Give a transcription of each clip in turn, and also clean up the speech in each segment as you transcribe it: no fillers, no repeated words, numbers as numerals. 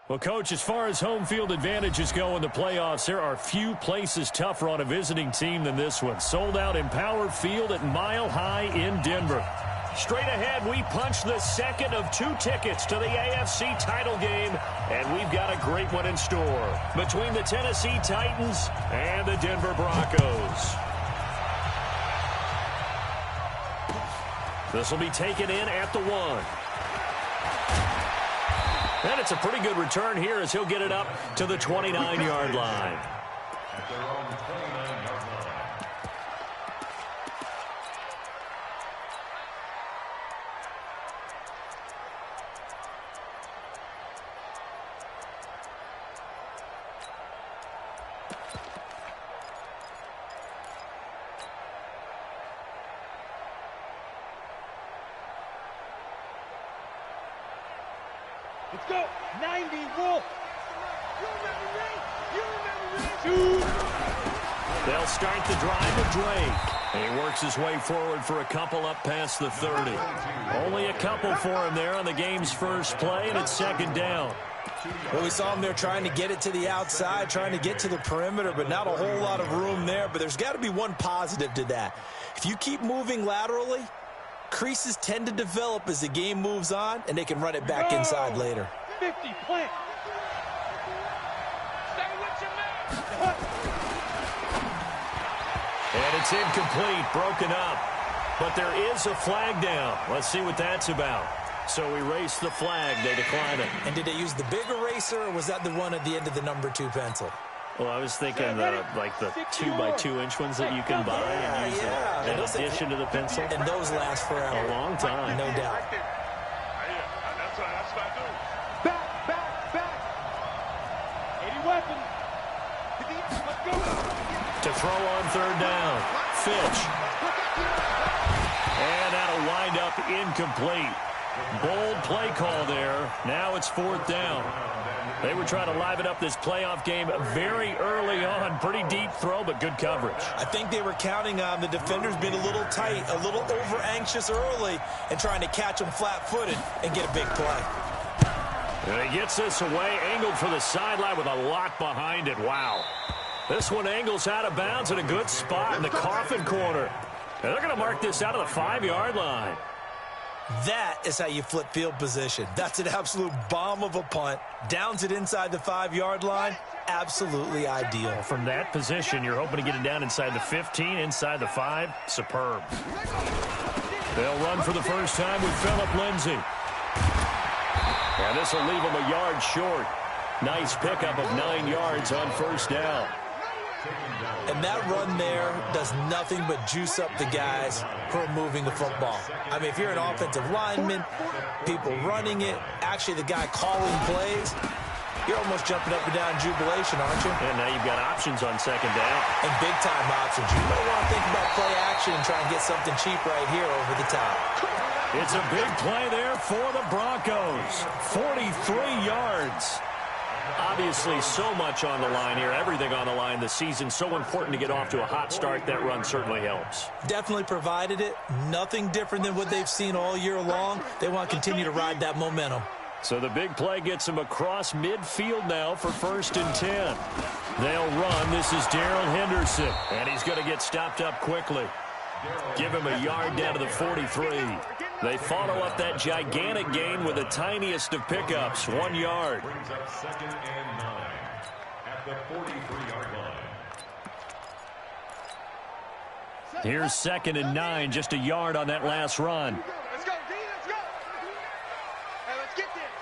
Well, Coach, as far as home field advantages go in the playoffs, there are few places tougher on a visiting team than this one. Sold out Empower Field at Mile High in Denver. Straight ahead, we punch the second of 2 tickets to the AFC title game, and we've got a great one in store between the Tennessee Titans and the Denver Broncos. This will be taken in at the 1. And it's a pretty good return here as he'll get it up to the 29-yard line. Let's go. 90, Wolf. They'll start the drive with Drake. And he works his way forward for a couple up past the 30. Only a couple for him there on the game's first play, and it's 2nd down. Well, we saw him there trying to get it to the outside, trying to get to the perimeter, but not a whole lot of room there. But there's got to be one positive to that. If you keep moving laterally, creases tend to develop as the game moves on, and they can run it back inside later. 50, plant. Stay with your man. And it's incomplete, broken up. But there is a flag down. Let's see what that's about. So erase the flag. They decline it. And did they use the big eraser, or was that the one at the end of the number 2 pencil? Well, I was thinking like the 2x2-inch ones that you can buy and use in addition to the pencil. And those last forever. A long time. No doubt. That's what I do. Back. 80 weapons. Let's go. To throw on 3rd down. Fitch. And that'll wind up incomplete. Bold play call there. Now it's 4th down. They were trying to liven up this playoff game very early on. Pretty deep throw, but good coverage. I think they were counting on the defenders being a little tight, a little over-anxious early, and trying to catch them flat-footed and get a big play. And he gets this away, angled for the sideline with a lot behind it. Wow. This one angles out of bounds in a good spot in the coffin corner. And they're going to mark this out of the 5-yard line. That is how you flip field position. That's an absolute bomb of a punt. Downs it inside the 5-yard line. Absolutely ideal. From that position, you're hoping to get it down inside the 15, inside the 5. Superb. They'll run for the first time with Phillip Lindsay. And this will leave him a yard short. Nice pickup of 9 yards on 1st down. And that run there does nothing but juice up the guys who are moving the football. I mean, if you're an offensive lineman, people running it, actually the guy calling plays, you're almost jumping up and down in jubilation, aren't you? And now you've got options on 2nd down. And big-time options. You might want to think about play action and try and get something cheap right here over the top. It's a big play there for the Broncos. 43 yards. Obviously, so much on the line here, everything on the line this season. So important to get off to a hot start. That run certainly helps. Definitely provided it. Nothing different than what they've seen all year long. They want to continue to ride that momentum. So the big play gets him across midfield now for 1st and 10. They'll run. This is Darrell Henderson, and he's going to get stopped up quickly. Give him a yard down to the 43. They follow up that gigantic gain with the tiniest of pickups, 1 yard. Brings up 2nd and 9 at the 43-yard line. Here's 2nd and 9, just a yard on that last run. Let's go, D, let's go. Hey, let's get this.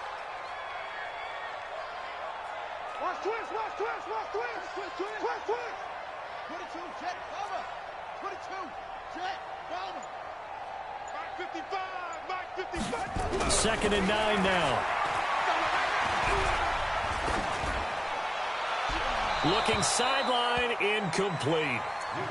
Watch twist. 22, check, over. 22, check, over. Mark 55. 2nd and 9 now. Looking sideline, incomplete.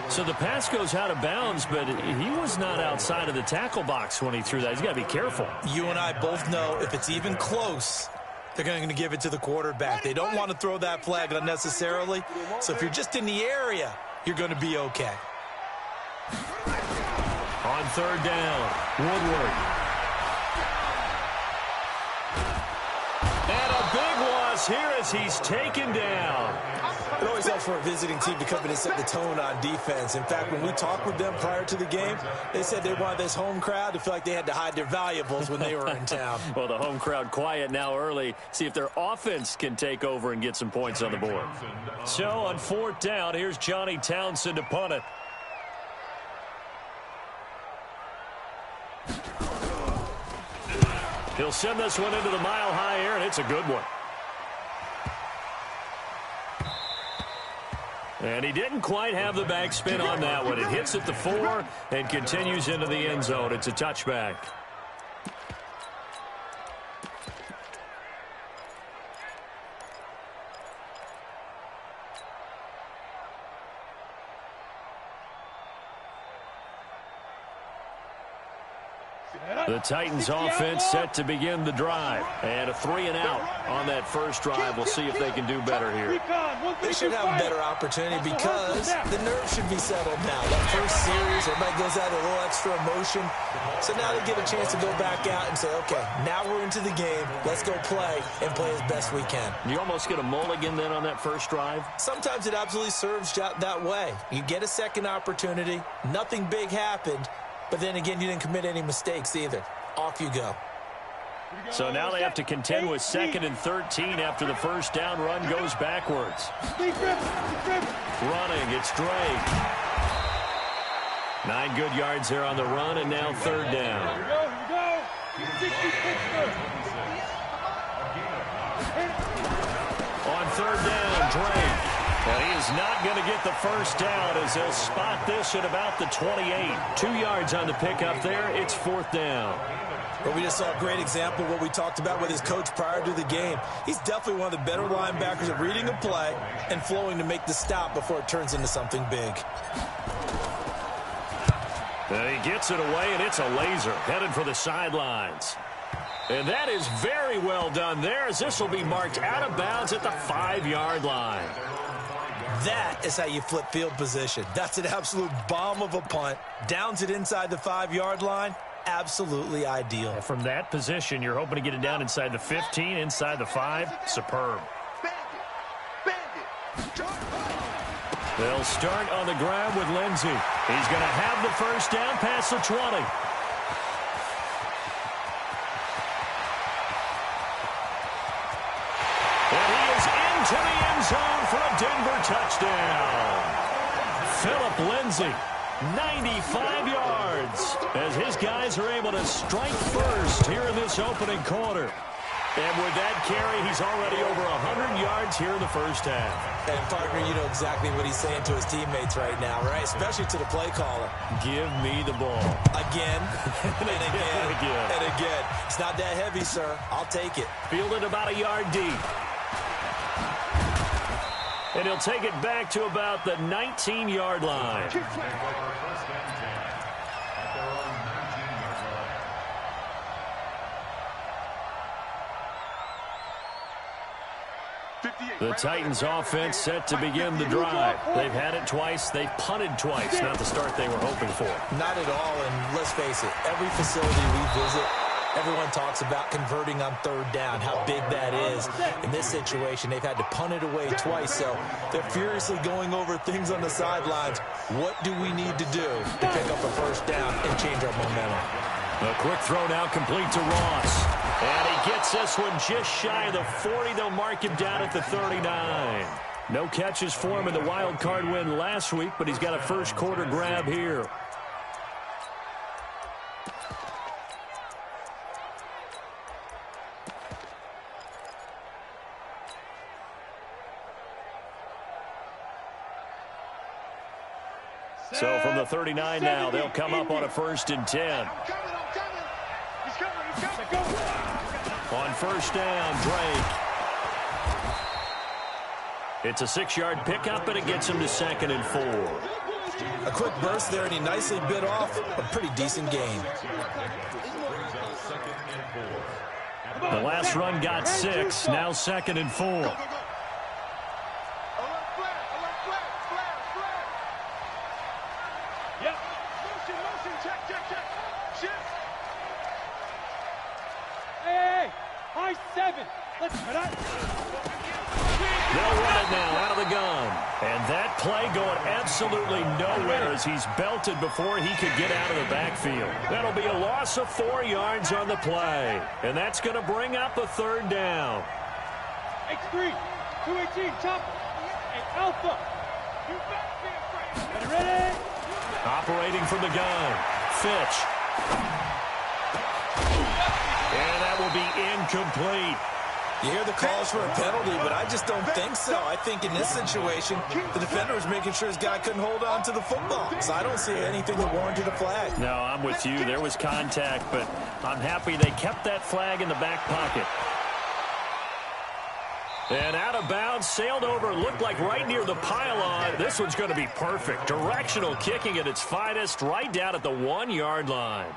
So the pass goes out of bounds, but he was not outside of the tackle box when he threw that. He's got to be careful. You and I both know if it's even close, they're going to give it to the quarterback. They don't want to throw that flag unnecessarily. So if you're just in the area, you're going to be okay. On 3rd down, Woodward. And a big loss here as he's taken down. It always helps for a visiting team to come in and set the tone on defense. In fact, when we talked with them prior to the game, they said they wanted this home crowd to feel like they had to hide their valuables when they were in town. Well, the home crowd quiet now early. See if their offense can take over and get some points on the board. So on 4th down, here's Johnny Townsend to punt it. He'll send this one into the mile-high air, and it's a good one. And he didn't quite have the backspin on that one. It hits at the 4 and continues into the end zone. It's a touchback. The Titans offense set to begin the drive. And a 3-and-out on that first drive. We'll see if they can do better here. They should have a better opportunity because the nerves should be settled now. That first series, everybody goes out a little extra emotion. So now they get a chance to go back out and say, okay, now we're into the game. Let's go play and play as best we can. You almost get a mulligan then on that first drive? Sometimes it absolutely serves that way. You get a second opportunity. Nothing big happened. But then again, you didn't commit any mistakes either. Off you go. So now they have to contend with 2nd and 13 after the first down run goes backwards. Running, it's Drake. 9 good yards there on the run, and now 3rd down. On 3rd down, Drake. Well, he is not going to get the first down as they'll spot this at about the 28. 2 yards on the pickup there. It's 4th down. But we just saw a great example of what we talked about with his coach prior to the game. He's definitely one of the better linebackers at reading a play and flowing to make the stop before it turns into something big. And he gets it away, and it's a laser headed for the sidelines. And that is very well done there, as this will be marked out of bounds at the 5-yard line. That is how you flip field position. That's an absolute bomb of a punt. Downs it inside the 5-yard line. Absolutely ideal. And from that position, you're hoping to get it down inside the 15, inside the 5. Superb. They'll start on the ground with Lindsey. He's going to have the first down past the 20. And he is into the end zone for a Denver touchdown. Phillip Lindsey, 95 yards, as his guys are able to strike first here in this opening quarter. And with that carry, he's already over 100 yards here in the first half. And, partner, you know exactly what he's saying to his teammates right now, right? Especially to the play caller. Give me the ball. Again, and again, and again. It's not that heavy, sir. I'll take it. Fielded about a yard deep. And he'll take it back to about the 19-yard line. The Titans offense set to begin the drive. They've had it twice. They've punted twice. Not the start they were hoping for. Not at all, and let's face it, every facility we visit, everyone talks about converting on 3rd down, how big that is. In this situation, they've had to punt it away twice, so they're furiously going over things on the sidelines. What do we need to do to pick up a first down and change our momentum? A quick throw now complete to Ross. And he gets this one just shy of the 40. They'll mark him down at the 39. No catches for him in the wild card win last week, but he's got a first quarter grab here. So from the 39 now, they'll come up on a 1st and 10. On 1st down, Drake. It's a 6-yard pickup, and it gets him to 2nd and 4. A quick burst there, and he nicely bit off a pretty decent gain. The last run got 6, now 2nd and 4. They'll run it now out of the gun. And that play going absolutely nowhere as he's belted before he could get out of the backfield. That'll be a loss of 4 yards on the play. And that's going to bring up a third down. X3, 218, chopper, and Alpha. Ready? Operating from the gun. Fitch. And that will be incomplete. You hear the calls for a penalty, but I just don't think so. I think in this situation, the defender was making sure his guy couldn't hold on to the football. So I don't see anything that warranted a flag. No, I'm with you. There was contact, but I'm happy they kept that flag in the back pocket. And out of bounds, sailed over, looked like right near the pylon. This one's going to be perfect. Directional kicking at its finest, right down at the 1-yard line.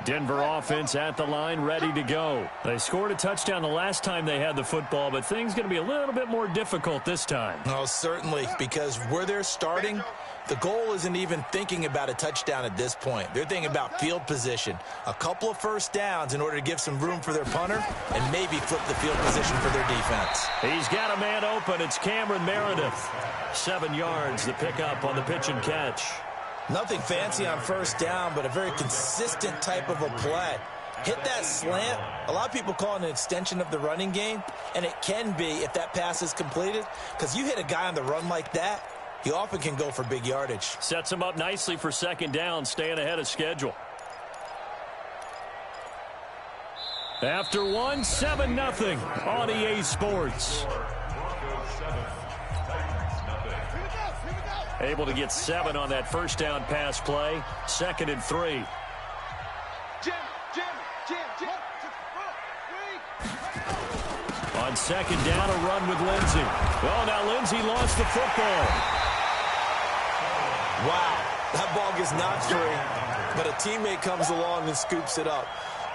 Denver offense at the line, ready to go. They scored a touchdown the last time they had the football, but things going to be a little bit more difficult this time. Oh, certainly, because where they're starting, the goal isn't even thinking about a touchdown at this point. They're thinking about field position, a couple of first downs in order to give some room for their punter, and maybe flip the field position for their defense. He's got a man open. It's Cameron Meredith. 7 yards, the pickup on the pitch and catch. Nothing fancy on first down, but a very consistent type of a play. Hit that slant. A lot of people call it an extension of the running game, and it can be if that pass is completed, because you hit a guy on the run like that, he often can go for big yardage. Sets him up nicely for second down, staying ahead of schedule. After one, 7-0 on EA Sports. Able to get 7 on that first down pass play. 2nd and 3. On second down, a run with Lindsey. Oh, now Lindsey lost the football. Wow, that ball gets knocked free, but a teammate comes along and scoops it up.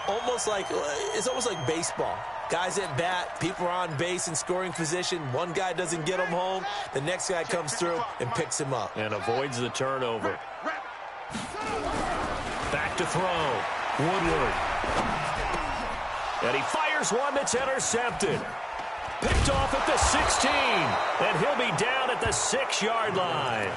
It's almost like baseball. Guys at bat, people are on base in scoring position. One guy doesn't get him home. The next guy comes through and picks him up. And avoids the turnover. Back to throw. Woodward. And he fires one that's intercepted. Picked off at the 16. And he'll be down at the 6-yard line.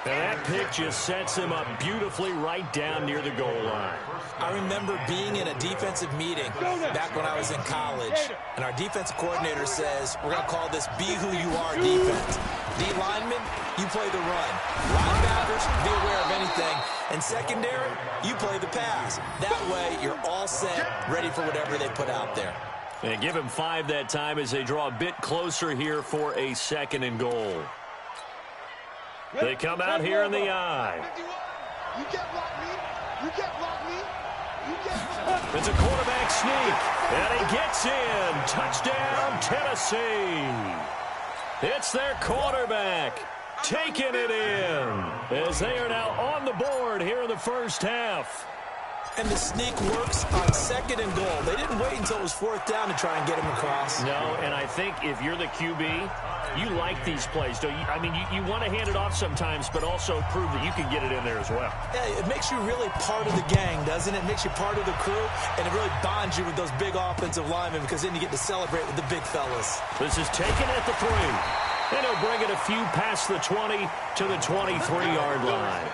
And that pick just sets him up beautifully right down near the goal line. I remember being in a defensive meeting back when I was in college, and our defensive coordinator says, we're going to call this Be Who You Are defense. D linemen, you play the run. Linebackers, be aware of anything. And secondary, you play the pass. That way, you're all set, ready for whatever they put out there. And give him 5 that time as they draw a bit closer here for a 2nd and goal. They come out here in the eye. You can't block me. You can't block me. You can't block me. It's a quarterback sneak. And he gets in. Touchdown, Tennessee. It's their quarterback taking it in as they are now on the board here in the first half. And the sneak works on 2nd and goal. They didn't wait until it was 4th down to try and get him across. No, and I think if you're the QB, you like these plays, don't you? I mean, you want to hand it off sometimes, but also prove that you can get it in there as well. Yeah, it makes you really part of the gang, doesn't it? It makes you part of the crew, and it really bonds you with those big offensive linemen because then you get to celebrate with the big fellas. This is taken at the 3. And he'll bring it a few past the 20 to the 23-yard line.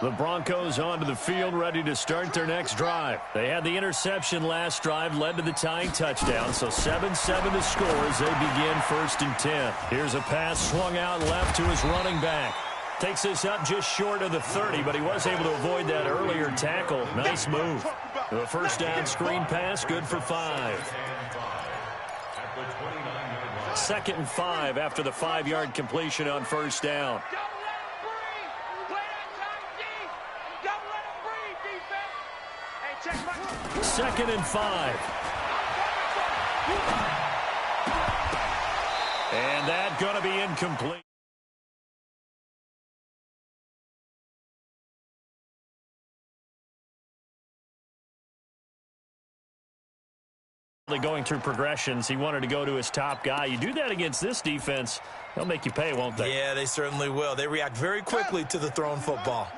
The Broncos onto the field, ready to start their next drive. They had the interception last drive, led to the tying touchdown, so 7-7 to score as they begin 1st and 10. Here's a pass swung out left to his running back. Takes this up just short of the 30, but he was able to avoid that earlier tackle. Nice move. The first down screen pass, good for 5. 2nd and 5 after the 5-yard completion on first down. 2nd and 5. And that's going to be incomplete. Going through progressions, he wanted to go to his top guy. You do that against this defense, they'll make you pay, won't they? Yeah, they certainly will. They react very quickly to the thrown football.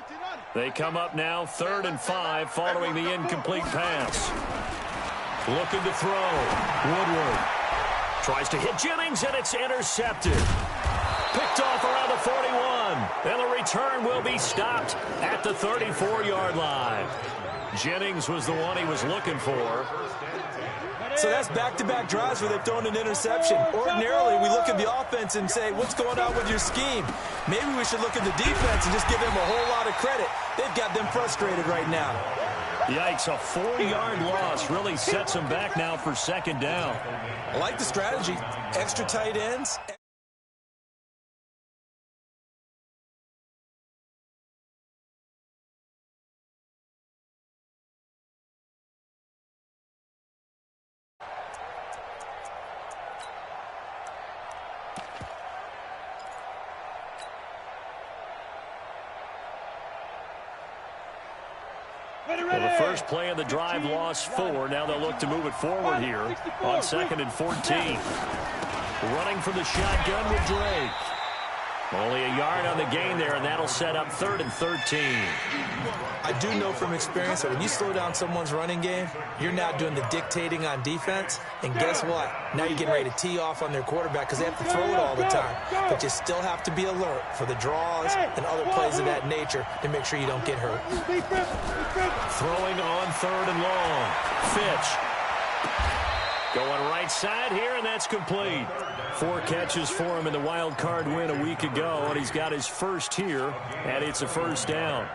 They come up now 3rd and 5 following the incomplete pass. Looking to throw. Woodward tries to hit Jennings, and it's intercepted. Picked off around the 41. And the return will be stopped at the 34-yard line. Jennings was the one he was looking for. So that's back-to-back drives where they've thrown an interception. Ordinarily, we look at the offense and say, what's going on with your scheme? Maybe we should look at the defense and just give them a whole lot of credit. They've got them frustrated right now. Yikes, a 4-yard loss really sets them back now for 2nd down. I like the strategy. Extra tight ends. Well, the first play of the drive lost 4. Now they'll look to move it forward here on 2nd and 14. Running from the shotgun with Drake. Only a yard on the gain there, and that'll set up 3rd and 13. I do know from experience that when you slow down someone's running game, you're now doing the dictating on defense. And guess what? Now you're getting ready to tee off on their quarterback because they have to throw it all the time. But you still have to be alert for the draws and other plays of that nature to make sure you don't get hurt. Throwing on 3rd and long. Fitch. Going right side here, and that's complete. 4 catches for him in the wild card win a week ago, and he's got his first here, and it's a 1st down.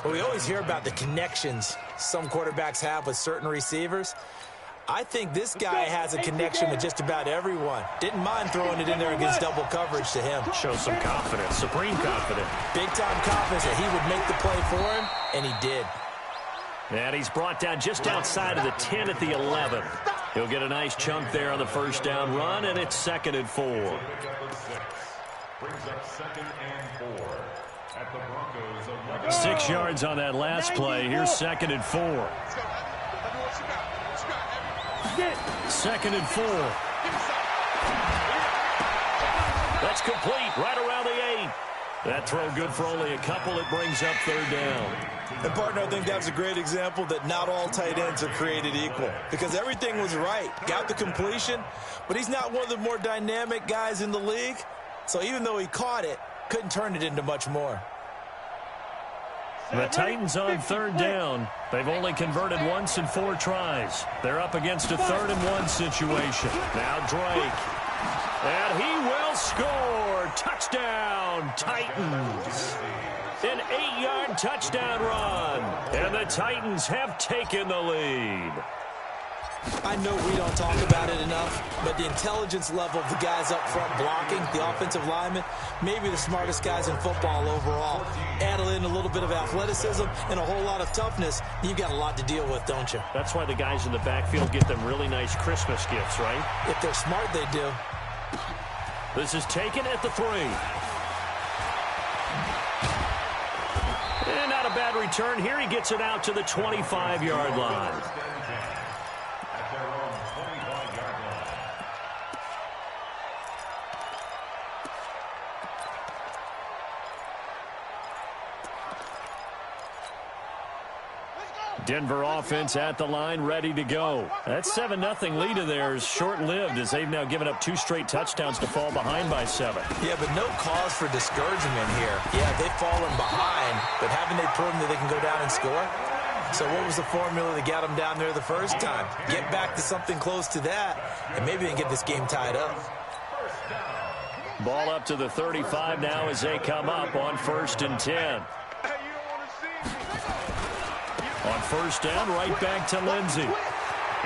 Well, we always hear about the connections some quarterbacks have with certain receivers. I think this guy has a connection with just about everyone. Didn't mind throwing it in there against double coverage to him. Shows some confidence, supreme confidence. Big-time confidence that he would make the play for him, and he did. And he's brought down just outside of the 10 at the 11. He'll get a nice chunk there on the 1st down run, and it's 2nd and 4. Brings up 2nd and 4 at the Broncos. 6 yards on that last play. Here's 2nd and 4. 2nd and 4. That's complete right around the 8. That throw good for only a couple. It brings up 3rd down. And, partner, I think that's a great example that not all tight ends are created equal because everything was right. Got the completion, but he's not one of the more dynamic guys in the league. So even though he caught it, couldn't turn it into much more. The Titans on 3rd down. They've only converted once in 4 tries. They're up against a 3rd and 1 situation. Now Drake. And he will score. Touchdown, Titans. An 8-yard touchdown run. And the Titans have taken the lead. I know we don't talk about it enough, but the intelligence level of the guys up front blocking, the offensive linemen, maybe the smartest guys in football overall. Add in a little bit of athleticism and a whole lot of toughness, you've got a lot to deal with, don't you? That's why the guys in the backfield get them really nice Christmas gifts, right? If they're smart, they do. This is taken at the 3. And not a bad return here. He gets it out to the 25-yard line. Denver offense at the line, ready to go. That 7-0 lead of theirs short-lived as they've now given up 2 straight touchdowns to fall behind by 7. Yeah, but no cause for discouragement here. Yeah, they've fallen behind, but haven't they proven that they can go down and score? So what was the formula that got them down there the first time? Get back to something close to that, and maybe they can get this game tied up. Ball up to the 35 now as they come up on 1st and 10. On 1st down, right back to Lindsey.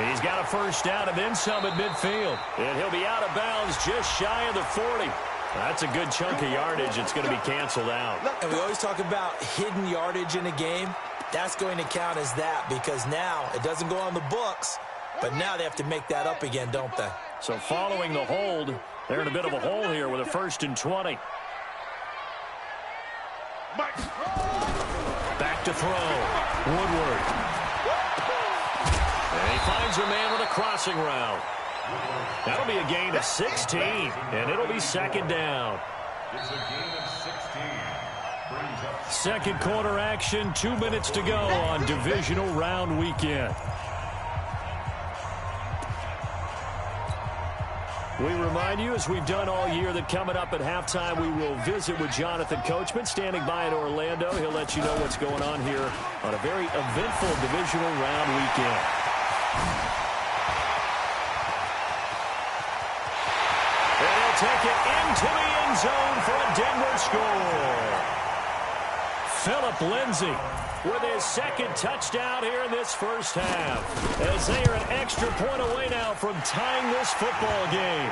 He's got a 1st down and then some at midfield. And he'll be out of bounds just shy of the 40. That's a good chunk of yardage. It's going to be canceled out. And we always talk about hidden yardage in a game. That's going to count as that because now it doesn't go on the books, but now they have to make that up again, don't they? So following the hold, they're in a bit of a hole here with a 1st and 20. Back to throw. Woodward. And he finds her man with a crossing route. That'll be a gain of 16, and it'll be second down. It's a gain of 16. Brings up Second quarter action, 2 minutes to go on divisional round weekend. We remind you, as we've done all year, that coming up at halftime, we will visit with Jonathan Coachman, standing by in Orlando. He'll let you know what's going on here on a very eventful divisional round weekend. And he'll take it into the end zone for a Denver score. Philip Lindsay with his second touchdown here in this first half, as they are an extra point away now from tying this football game.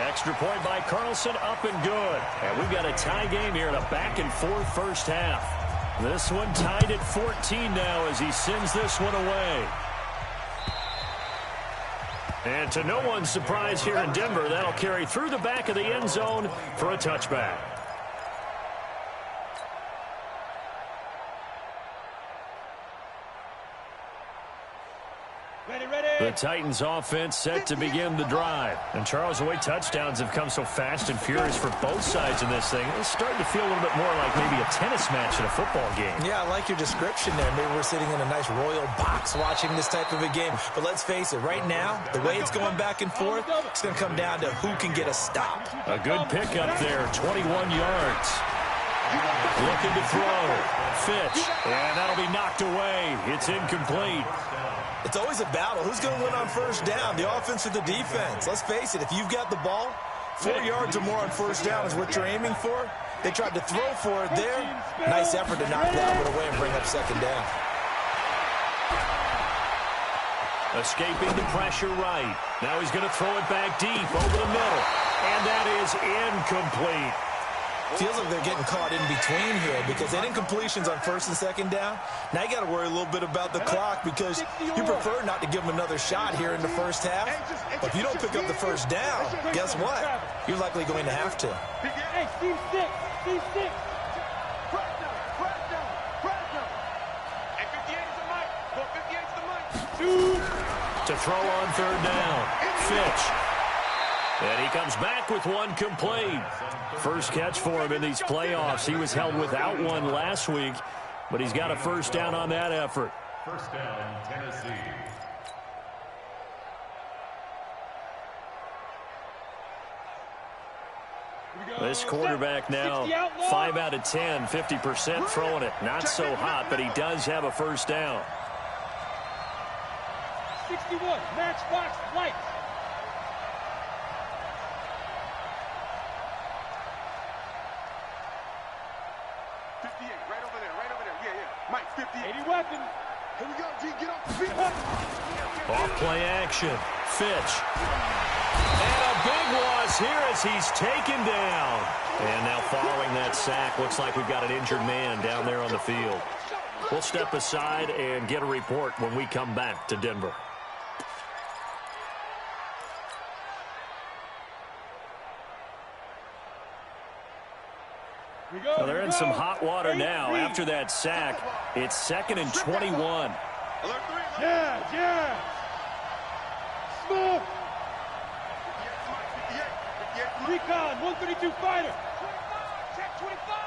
Extra point by Carlson, up and good. And we've got a tie game here in a back-and-forth first half. This one tied at 14 now as he sends this one away. And to no one's surprise here in Denver, that'll carry through the back of the end zone for a touchback. The Titans offense set to begin the drive. And Charles, the way touchdowns have come so fast and furious for both sides in this thing, it's starting to feel a little bit more like maybe a tennis match in a football game. Yeah, I like your description there. Maybe we're sitting in a nice royal box watching this type of a game. But let's face it, right now, the way it's going back and forth, it's going to come down to who can get a stop. A good pickup there, 21 yards. Looking to throw. Fitch. And that'll be knocked away. It's incomplete. It's always a battle. Who's going to win on first down, the offense or the defense? Let's face it, if you've got the ball, 4 yards or more on first down is what you're aiming for. They tried to throw for it there. Nice effort to knock that one away and bring up second down. Escaping the pressure right. Now he's going to throw it back deep over the middle. And that is incomplete. Feels like they're getting caught in between here because they didn't completions on first and second down. Now you got to worry a little bit about the clock because you prefer not to give them another shot here in the first half. But if you don't pick up the first down, guess what? You're likely going to have to. Hey, Steve six. Steve six. Press down. And 58 is the mic. Well, 58 is the mic. To throw on third down. Fitch. And he comes back with one complete. First catch for him in these playoffs. He was held without one last week, but he's got a first down on that effort. first down, Tennessee. This quarterback now 5 out of 10, 50% throwing it. Not so hot, but he does have a first down. 61, matchbox lights. Right over there. Yeah. Mike, 58. 80 weapons. Here we go, G. Get off the feet. Off play action. Fitch. And a big loss here as he's taken down. And now following that sack, looks like we've got an injured man down there on the field. We'll step aside and get a report when we come back to Denver. Well, they're in some hot water now. After that sack, it's 2nd and 21. Yeah. Smoke. Recon, 132 fighter. Check 25.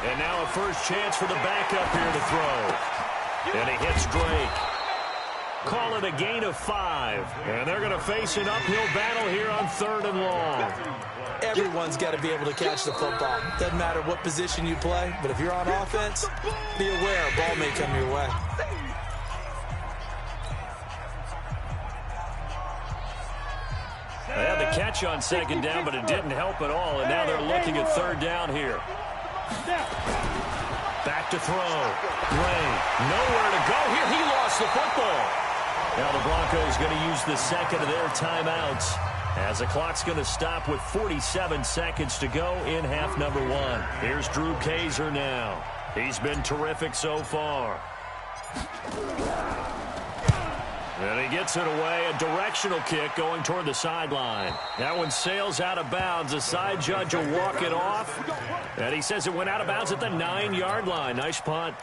And now a first chance for the backup here to throw. And he hits Drake. Call it a gain of 5. And they're going to face an uphill battle here on 3rd and long. Everyone's got to be able to catch the football. Doesn't matter what position you play, but if you're on offense, be aware a ball may come your way. They had the catch on 2nd down, but it didn't help at all. And now they're looking at 3rd down here. Back to throw. Ray, nowhere to go here. He lost the football. Now the Broncos going to use the second of their timeouts as the clock's going to stop with 47 seconds to go in half number 1. Here's Drew Kaiser now. He's been terrific so far. And he gets it away, a directional kick going toward the sideline. That one sails out of bounds. The side judge will walk it off. And he says it went out of bounds at the 9-yard line. Nice punt.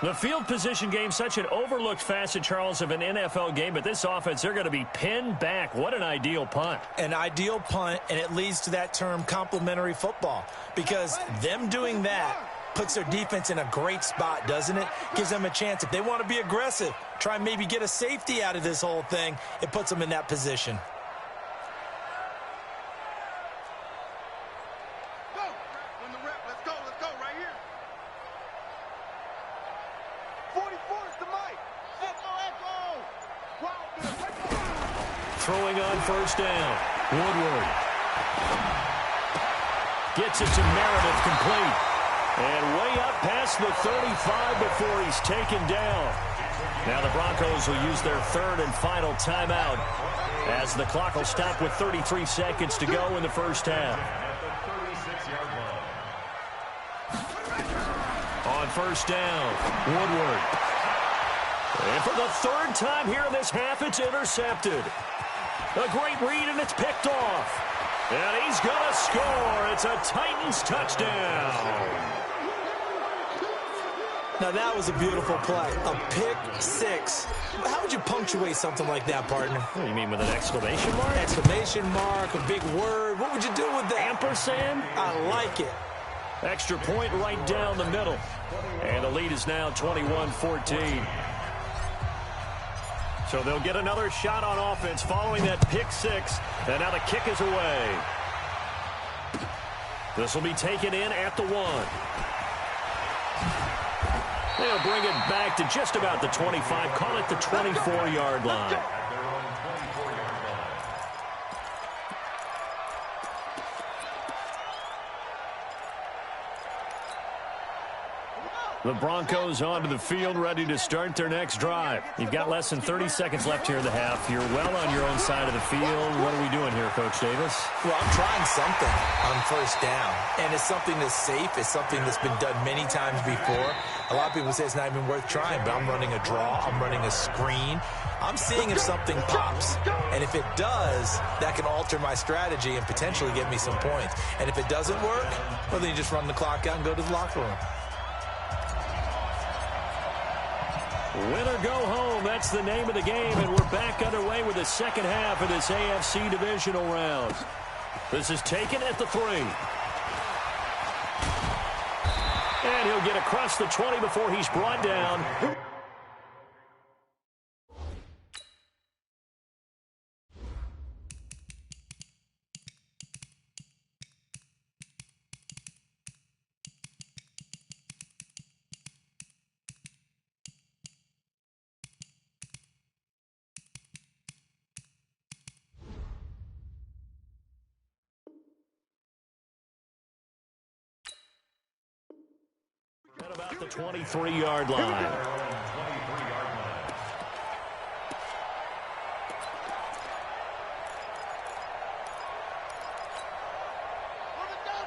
The field position game, such an overlooked facet, Charles, of an NFL game. But this offense, they're going to be pinned back. What an ideal punt. An ideal punt, and it leads to that term complementary football. Because them doing that puts their defense in a great spot, doesn't it? Gives them a chance. If they want to be aggressive, try and maybe get a safety out of this whole thing, it puts them in that position. Go! When the rep, let's go right here. 44 is the mic. Echo. Throwing on first down. Woodward. Gets it to Meredith, complete. And way up past the 35 before he's taken down. Now the Broncos will use their third and final timeout as the clock will stop with 33 seconds to go in the first half. On first down, Woodward. And for the third time here in this half, it's intercepted. A great read, and it's picked off. And he's going to score. It's a Titans touchdown. Now, that was a beautiful play. A pick six. How would you punctuate something like that, partner? What do you mean, with an exclamation mark? Exclamation mark, a big word. What would you do with that? Ampersand? I like it. Extra point right down the middle. And the lead is now 21-14. So they'll get another shot on offense following that pick six. And now the kick is away. This will be taken in at the 1. They'll bring it back to just about the 25. Call it the 24-yard line. The Broncos onto the field, ready to start their next drive. You've got less than 30 seconds left here in the half. You're well on your own side of the field. What are we doing here, Coach Davis? Well, I'm trying something on first down, and it's something that's safe. It's something that's been done many times before. A lot of people say it's not even worth trying, but I'm running a draw. I'm running a screen. I'm seeing if something pops, and if it does, that can alter my strategy and potentially get me some points. And if it doesn't work, well, then you just run the clock out and go to the locker room. Win or go home, that's the name of the game, and we're back underway with the second half of this AFC divisional round. This is taken at the 3. And he'll get across the 20 before he's brought down. At about the 23-yard line.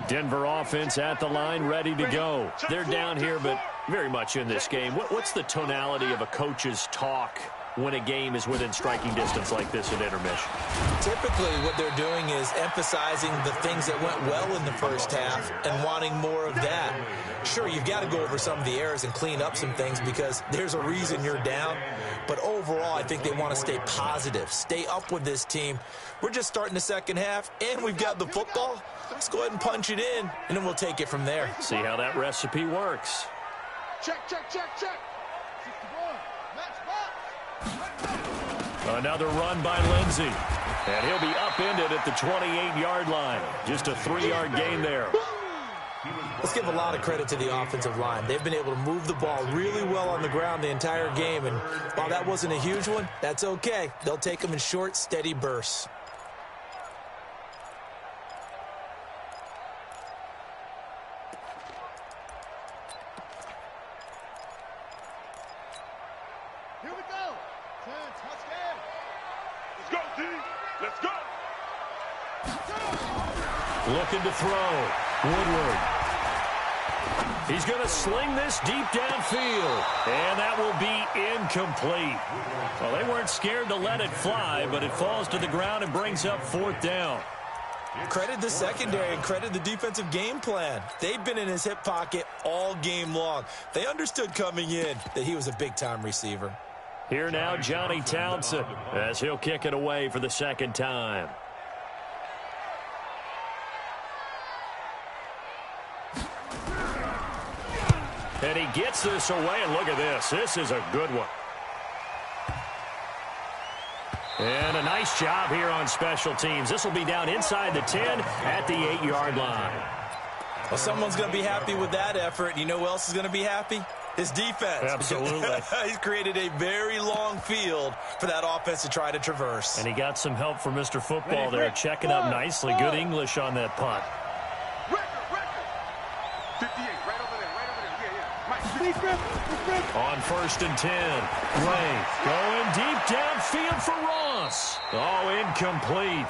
Denver offense at the line, ready to go. They're down here, but very much in this game. What's the tonality of a coach's talk when a game is within striking distance like this at intermission? Typically, what they're doing is emphasizing the things that went well in the first half and wanting more of that. Sure, you've got to go over some of the errors and clean up some things because there's a reason you're down. But overall, I think they want to stay positive, stay up with this team. We're just starting the second half, and we've got the football. Let's go ahead and punch it in, and then we'll take it from there. See how that recipe works. Check. 61. Another run by Lindsey. And he'll be upended at the 28-yard line. Just a 3-yard gain there. Let's give a lot of credit to the offensive line. They've been able to move the ball really well on the ground the entire game. And while that wasn't a huge one, that's okay. They'll take them in short, steady bursts. Here we go. Touchdown. Let's go, D. Let's go. Looking to throw. Woodward. He's going to sling this deep downfield, and that will be incomplete. Well, they weren't scared to let it fly, but it falls to the ground and brings up 4th down. Credit the secondary and credit the defensive game plan. They've been in his hip pocket all game long. They understood coming in that he was a big-time receiver. Here now, Johnny Townsend, as he'll kick it away for the 2nd time. And he gets this away, and look at this. This is a good one. And a nice job here on special teams. This will be down inside the 10 at the 8-yard line. Well, someone's going to be happy with that effort. You know who else is going to be happy? His defense. Absolutely. He's created a very long field for that offense to try to traverse. And he got some help from Mr. Football there, checking up nicely. Good English on that punt. 58, right over there. On 1st and 10, Ray going deep downfield for Ross. Oh, incomplete.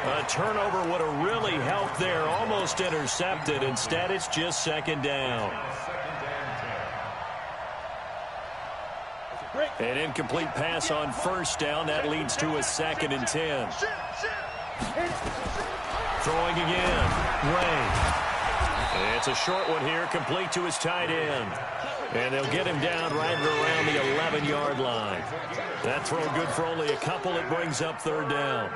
A turnover would have really helped there, almost intercepted. Instead, it's just 2nd down. An incomplete pass on 1st down. That leads to a 2nd and 10. Throwing again, Ray. It's a short one here, complete to his tight end. And they'll get him down right around the 11-yard line. That throw good for only a couple. It brings up 3rd down.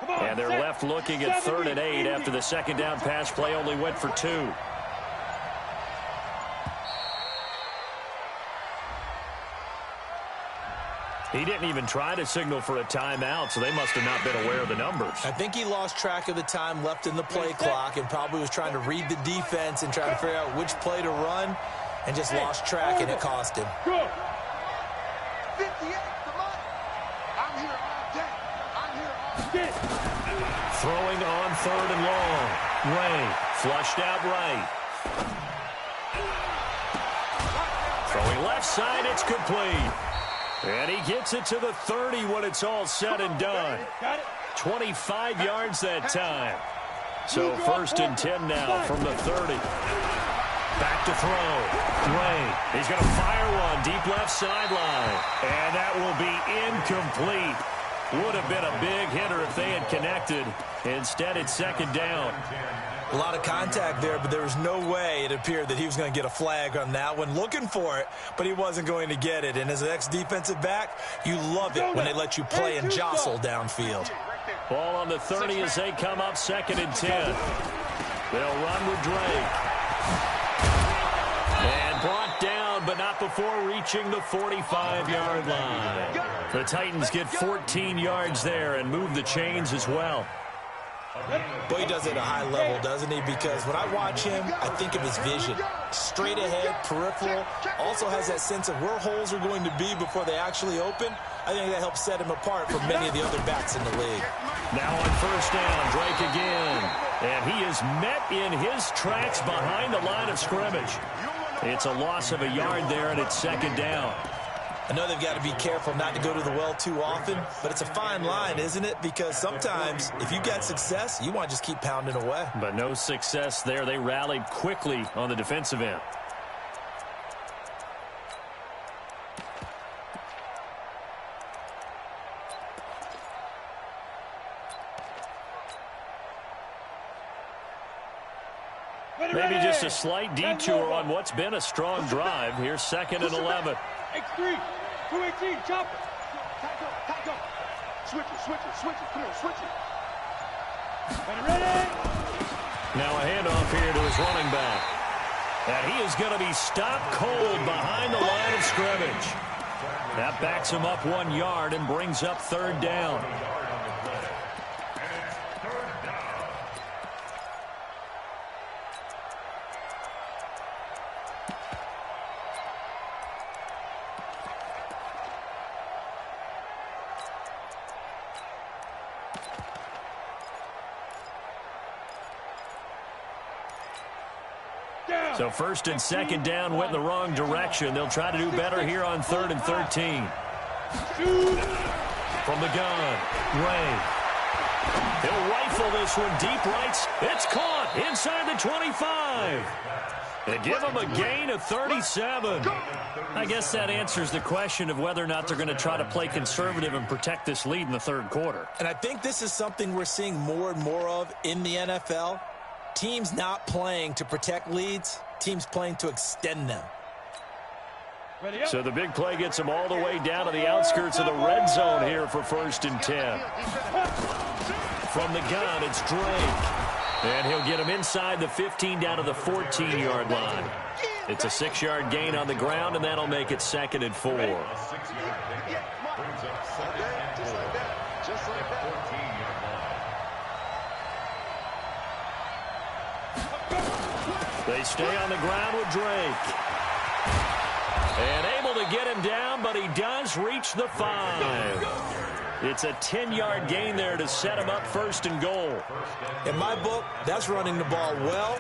And they're left looking at 3rd and 8 after the 2nd down pass play only went for 2. He didn't even try to signal for a timeout, so they must have not been aware of the numbers. I think he lost track of the time left in the play clock and probably was trying to read the defense and trying to figure out which play to run and just lost track, and it cost him. 58, come on. I'm here all day. I'm here all day. Throwing on 3rd and long. Ray flushed out right. Throwing left side, it's complete. And he gets it to the 30 when it's all said and done. 25 yards that time. So 1st and 10 now from the 30. Back to throw. Ray, he's going to fire one deep left sideline. And that will be incomplete. Would have been a big hitter if they had connected. Instead, it's 2nd down. A lot of contact there, but there was no way it appeared that he was going to get a flag on that one. Looking for it, but he wasn't going to get it. And as an ex-defensive back, you love it when they let you play and jostle downfield. Ball on the 30 as they come up 2nd and 10. They'll run with Drake. And brought down, but not before reaching the 45-yard line. The Titans get 14 yards there and move the chains as well. Boy, he does it at a high level, doesn't he? Because when I watch him, I think of his vision. Straight ahead, peripheral. Also has that sense of where holes are going to be before they actually open. I think that helps set him apart from many of the other backs in the league. Now on 1st down, Drake again. And he is met in his tracks behind the line of scrimmage. It's a loss of a yard there, and it's 2nd down. I know they've got to be careful not to go to the well too often, but it's a fine line, isn't it? Because sometimes, if you've got success, you want to just keep pounding away. But no success there. They rallied quickly on the defensive end. Maybe just a slight detour on what's been a strong drive. Here's 2nd and 11. X3, 218, chop it. Tackle. Switch it. Come on, switch it. Ready? Now a handoff here to his running back. And he is going to be stopped cold behind the line of scrimmage. That backs him up 1 yard and brings up 3rd down. So first and second down went in the wrong direction. They'll try to do better here on 3rd and 13. From the gun, Ray. He'll rifle this one deep right. It's caught inside the 25. They give him a gain of 37. I guess that answers the question of whether or not they're going to try to play conservative and protect this lead in the 3rd quarter. And I think this is something we're seeing more and more of in the NFL. Teams not playing to protect leads, teams playing to extend them. So the big play gets them all the way down to the outskirts of the red zone here for 1st and 10. From the gun, it's Drake. And he'll get him inside the 15 down to the 14-yard line. It's a 6-yard gain on the ground, and that'll make it 2nd and 4. They stay on the ground with Drake. And able to get him down, but he does reach the 5. It's a 10-yard gain there to set him up 1st and goal. In my book, that's running the ball well,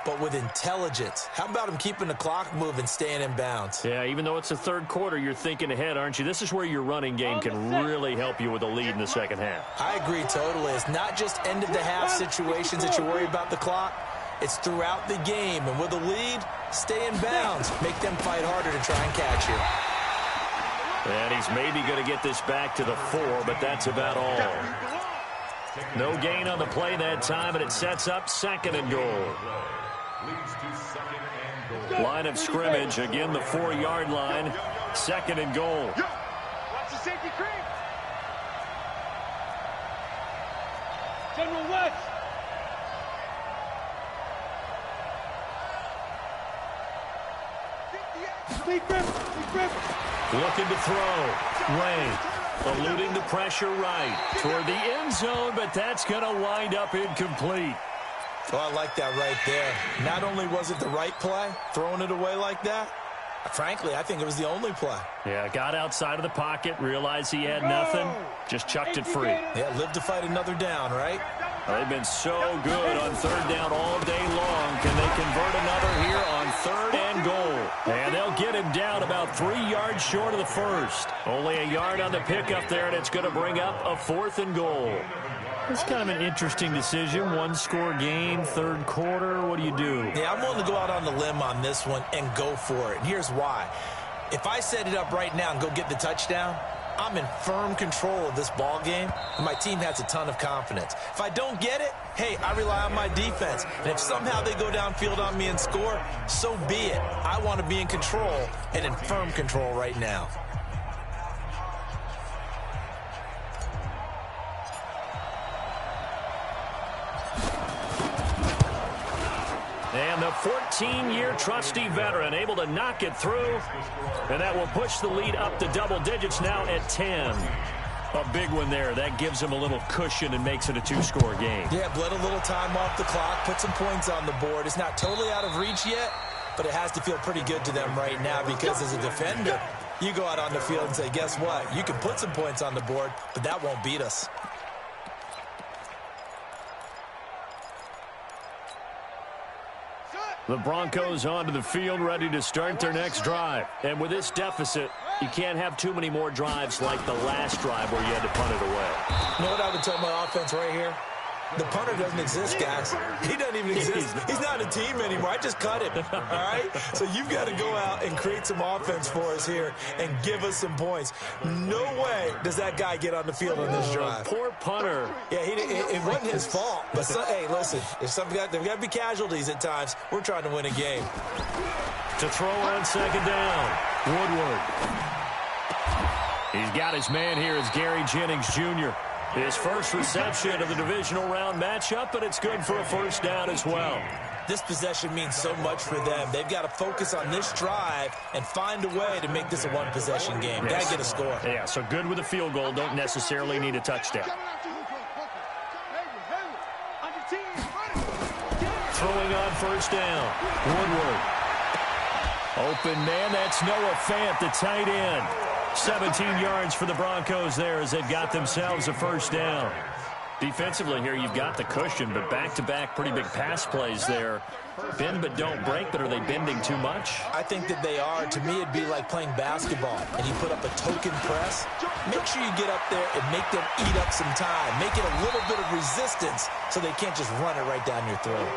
but with intelligence. How about him keeping the clock moving, staying in bounds? Yeah, even though it's the 3rd quarter, you're thinking ahead, aren't you? This is where your running game can really help you with a lead in the 2nd half. I agree totally. It's not just end-of-the-half situations that you worry about the clock. It's throughout the game. And with a lead, stay in bounds. Make them fight harder to try and catch you. And he's maybe going to get this back to the 4, but that's about all. No gain on the play that time, and it sets up 2nd and goal. Line of scrimmage, again the 4-yard line, 2nd and goal. Watch the safety creep. General West. Looking to throw. Ray eluding the pressure right toward the end zone, but that's going to wind up incomplete. Oh, I like that right there. Not only was it the right play, throwing it away like that, frankly, I think it was the only play. Yeah, got outside of the pocket, realized he had nothing, just chucked it free. Yeah, live to fight another down, right? They've been so good on 3rd down all day long. Can they convert another here on 3rd and goal? And they'll get him down about 3 yards short of the 1st. Only a yard on the pickup there, and it's going to bring up a 4th and goal. It's kind of an interesting decision. 1-score game, 3rd quarter. What do you do? Yeah, I'm willing to go out on the limb on this one and go for it. And here's why. If I set it up right now and go get the touchdown, I'm in firm control of this ball game, and my team has a ton of confidence. If I don't get it, hey, I rely on my defense. And if somehow they go downfield on me and score, so be it. I want to be in control and in firm control right now. And the 14-year trusty veteran able to knock it through. And that will push the lead up to double digits now at 10. A big one there. That gives him a little cushion and makes it a 2-score game. Yeah, bled a little time off the clock, put some points on the board. It's not totally out of reach yet, but it has to feel pretty good to them right now because as a defender, you go out on the field and say, guess what? You can put some points on the board, but that won't beat us. The Broncos onto the field, ready to start their next drive. And with this deficit, you can't have too many more drives like the last drive where you had to punt it away. You know what I would tell my offense right here? The punter doesn't exist, guys. He doesn't even exist. He's not a team anymore. I just cut him, all right? So you've got to go out and create some offense for us here and give us some points. No way does that guy get on the field on this drive. Poor punter. Yeah, it wasn't his fault. But, hey, listen, there's got to be casualties at times. We're trying to win a game. To throw on 2nd down, Woodward. He's got his man here as Gary Jennings Jr. His first reception of the divisional round matchup, but it's good for a 1st down as well. This possession means so much for them. They've got to focus on this drive and find a way to make this a one-possession game. Yes. Got to get a score. Yeah, so good with a field goal. Don't necessarily need a touchdown. Throwing on 1st down. Woodward. Open man, that's Noah Fant, the tight end. 17 yards for the Broncos there as they've got themselves a 1st down. Defensively here, you've got the cushion, but back-to-back pretty big pass plays there. Bend but don't break, but are they bending too much? I think that they are. To me, it'd be like playing basketball, and you put up a token press. Make sure you get up there and make them eat up some time. Make it a little bit of resistance so they can't just run it right down your throat.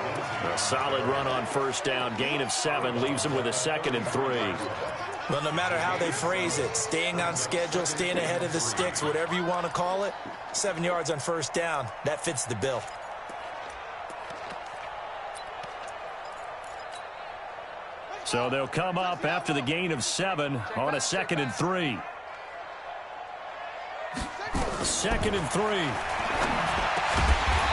A solid run on first down. Gain of 7 leaves them with a 2nd and 3. Well, no matter how they phrase it, staying on schedule, staying ahead of the sticks, whatever you want to call it, 7 yards on first down, that fits the bill. So they'll come up after the gain of 7 on a 2nd and 3. 2nd and 3.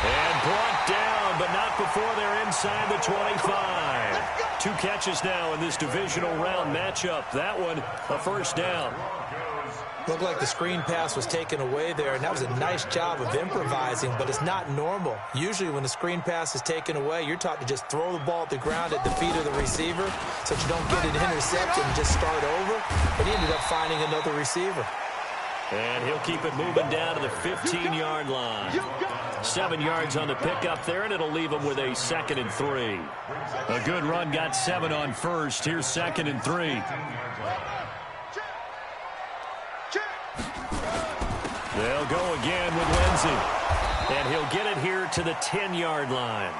And brought down, but not before they're inside the 25. 2 catches now in this divisional round matchup. That one, a first down. Looked like the screen pass was taken away there, and that was a nice job of improvising, but it's not normal. Usually when the screen pass is taken away, you're taught to just throw the ball at the ground at the feet of the receiver so that you don't get it intercepted and just start over. But he ended up finding another receiver. And he'll keep it moving down to the 15-yard line. 7 yards on the pickup there, and it'll leave him with a 2nd and 3. A good run got 7 on first. Here's 2nd and 3. They'll go again with Lindsey. And he'll get it here to the 10-yard line.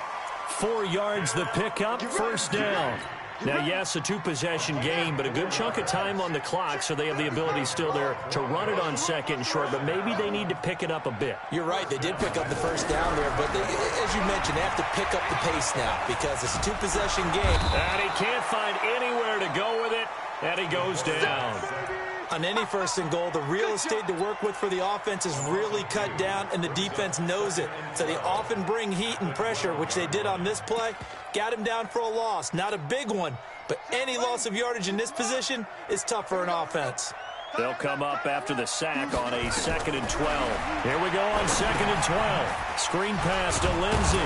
4 yards the pickup, first down. Now, yes, a 2-possession game, but a good chunk of time on the clock, so they have the ability still there to run it on 2nd and short, but maybe they need to pick it up a bit. You're right. They did pick up the first down there, but as you mentioned, they have to pick up the pace now because it's a 2-possession game. And he can't find anywhere to go with it, and he goes down. On any 1st and goal, the real estate to work with for the offense is really cut down, and the defense knows it. So they often bring heat and pressure, which they did on this play. Got him down for a loss. Not a big one, but any loss of yardage in this position is tough for an offense. They'll come up after the sack on a 2nd and 12. Here we go on 2nd and 12. Screen pass to Lindsey.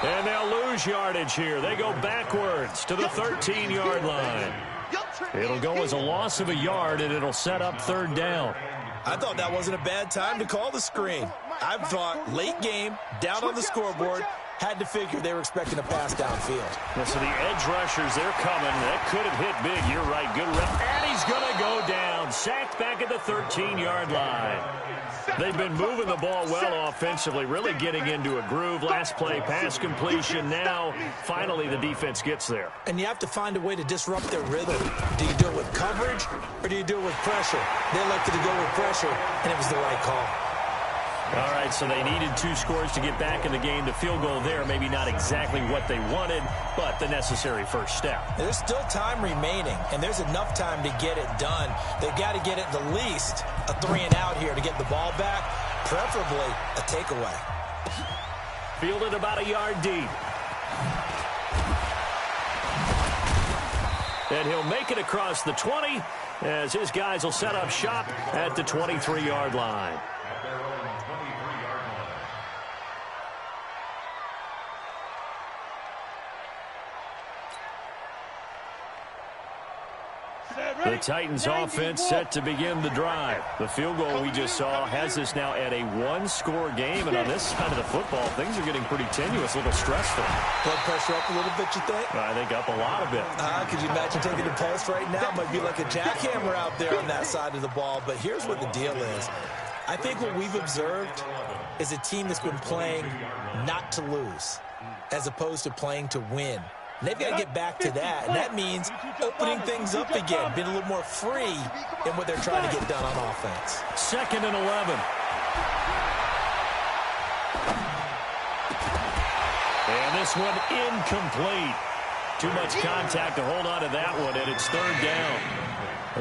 And they'll lose yardage here. They go backwards to the 13-yard line. It'll go as a loss of a yard, and it'll set up 3rd down. I thought that wasn't a bad time to call the screen. I thought late game, down on the scoreboard, had to figure they were expecting a pass downfield. Yeah, so the edge rushers, they're coming. That could have hit big. You're right. Good rep. And he's going to go down. Sacked back at the 13-yard line. They've been moving the ball well offensively, really getting into a groove. Last play, pass completion. Now, finally, the defense gets there. And you have to find a way to disrupt their rhythm. Do you do it with coverage, or do you do it with pressure? They elected to go with pressure, and it was the right call. All right, so they needed 2 scores to get back in the game. The field goal there, maybe not exactly what they wanted, but the necessary first step. There's still time remaining, and there's enough time to get it done. They've got to get at the least a 3-and-out here to get the ball back, preferably a takeaway. Fielded about a yard deep. And he'll make it across the 20 as his guys will set up shop at the 23-yard line. The Titans offense set to begin the drive. The field goal we just saw has us now at a 1-score game, and on this side of the football, things are getting pretty tenuous, a little stressful. Blood pressure up a little bit, you think? I think up a lot of it. Could you imagine taking the pulse right now? It might be like a jackhammer out there on that side of the ball, but here's what the deal is. I think what we've observed is a team that's been playing not to lose as opposed to playing to win. And they've got to get back to that, and that means opening things up again, being a little more free in what they're trying to get done on offense. 2nd and 11. And this one incomplete. Too much contact to hold on to that one, and it's 3rd down.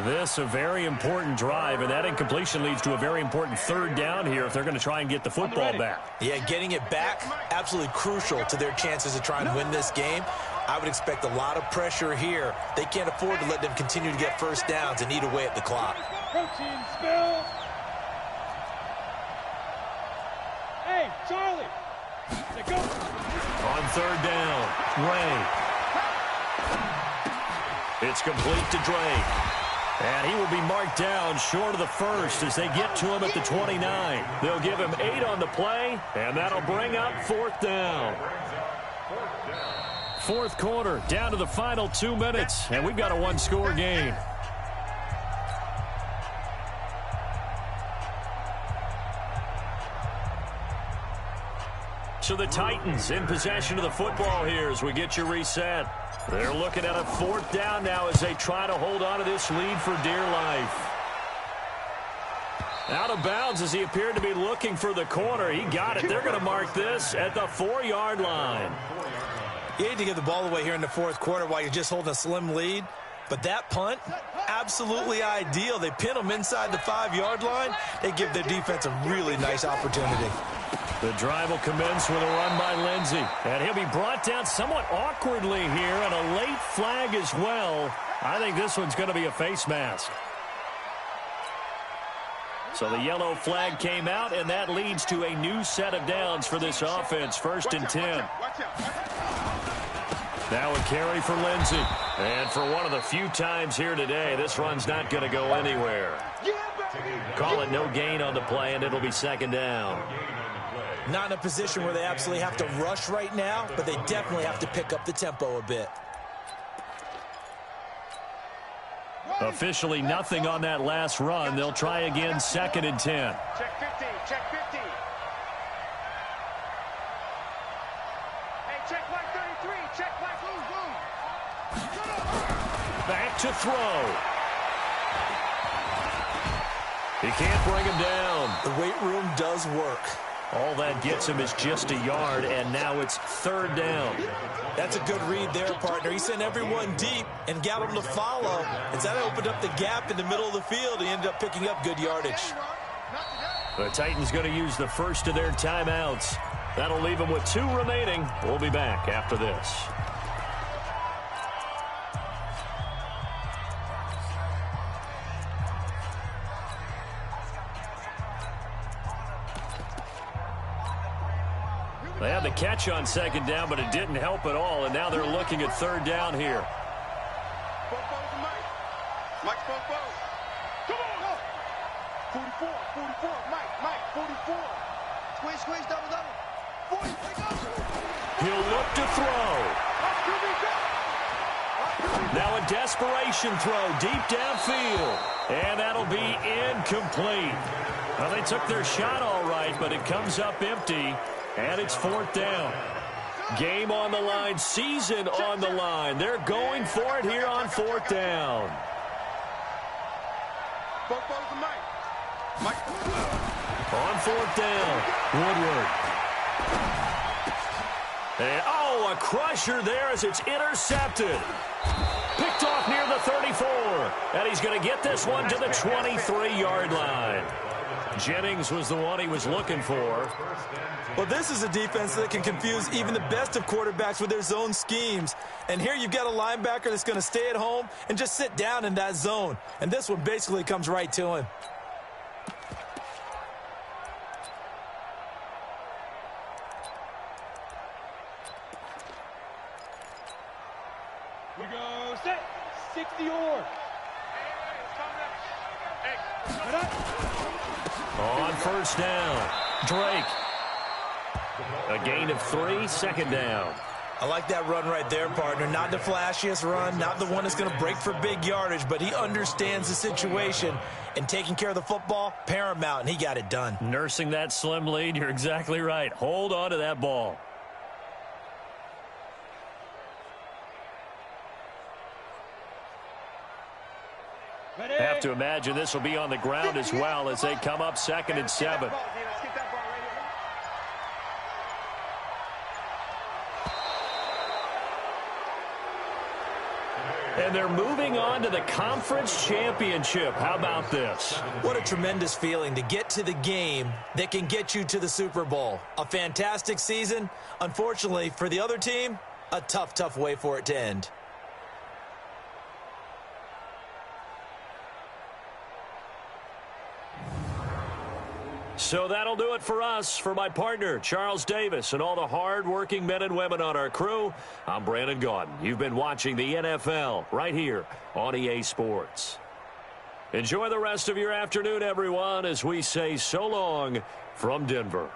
This a very important drive, and that incompletion leads to a very important 3rd down here if they're going to try and get the football back. Yeah, getting it back, absolutely crucial to their chances to try and win this game. I would expect a lot of pressure here. They can't afford to let them continue to get first downs and eat away at the clock. Protein spill. Hey, Charlie. Go. On 3rd down, Ray. It's complete to Drake. And he will be marked down short of the first as they get to him at the 29. They'll give him 8 on the play, and that'll bring up 4th down. Fourth quarter, down to the final 2 minutes, and we've got a 1-score game. So the Titans in possession of the football here as we get you reset. They're looking at a 4th down now as they try to hold on to this lead for dear life. Out of bounds as he appeared to be looking for the corner. He got it. They're going to mark this at the 4-yard line. You hate to give the ball away here in the fourth quarter while you're just holding a slim lead. But that punt, absolutely ideal. They pin them inside the 5-yard line. They give their defense a really nice opportunity. The drive will commence with a run by Lindsey. And he'll be brought down somewhat awkwardly here, and a late flag as well. I think this one's going to be a face mask. So the yellow flag came out, and that leads to a new set of downs for this offense. 1st and 10. Now a carry for Lindsey. And for one of the few times here today, this run's not going to go anywhere. Call it no gain on the play, and it'll be 2nd down. Not in a position where they absolutely have to rush right now, but they definitely have to pick up the tempo a bit. Officially nothing on that last run. They'll try again, 2nd and 10. Check 15, check 15. Hey, check like 33, check like boom. Back to throw. He can't bring him down. The weight room does work. All that gets him is just a yard, and now it's 3rd down. That's a good read there, partner. He sent everyone deep and got them to follow. And that opened up the gap in the middle of the field. He ended up picking up good yardage. The Titans going to use the first of their timeouts. That'll leave them with 2 remaining. We'll be back after this. They had the catch on 2nd down, but it didn't help at all, and now they're looking at 3rd down here. Mike, come on! 44, 44, Mike, 44. Squeeze, double. 40, He'll look to throw. Now a desperation throw deep downfield, and that'll be incomplete. Well, they took their shot all right, but it comes up empty. And it's 4th down. Game on the line, season on the line. They're going for it here on 4th down. On 4th down, Woodward. And, a crusher there as it's intercepted. Picked off near the 34. And he's going to get this one to the 23-yard line. Jennings was the one he was looking for. Well, this is a defense that can confuse even the best of quarterbacks with their zone schemes. And here you've got a linebacker that's going to stay at home and just sit down in that zone. And this one basically comes right to him. We go set. 60 or. On 1st down, Drake. A gain of 3, 2nd down. I like that run right there, partner. Not the flashiest run, not the one that's going to break for big yardage, but he understands the situation, and taking care of the football, paramount, and he got it done. Nursing that slim lead, you're exactly right. Hold on to that ball. Ready? Have to imagine this will be on the ground as well as they come up 2nd and 7. And they're moving on to the conference championship. How about this? What a tremendous feeling to get to the game that can get you to the Super Bowl. A fantastic season. Unfortunately, for the other team, a tough, tough way for it to end. So that'll do it for us. For my partner, Charles Davis, and all the hard-working men and women on our crew, I'm Brandon Gaudin. You've been watching the NFL right here on EA Sports. Enjoy the rest of your afternoon, everyone, as we say so long from Denver.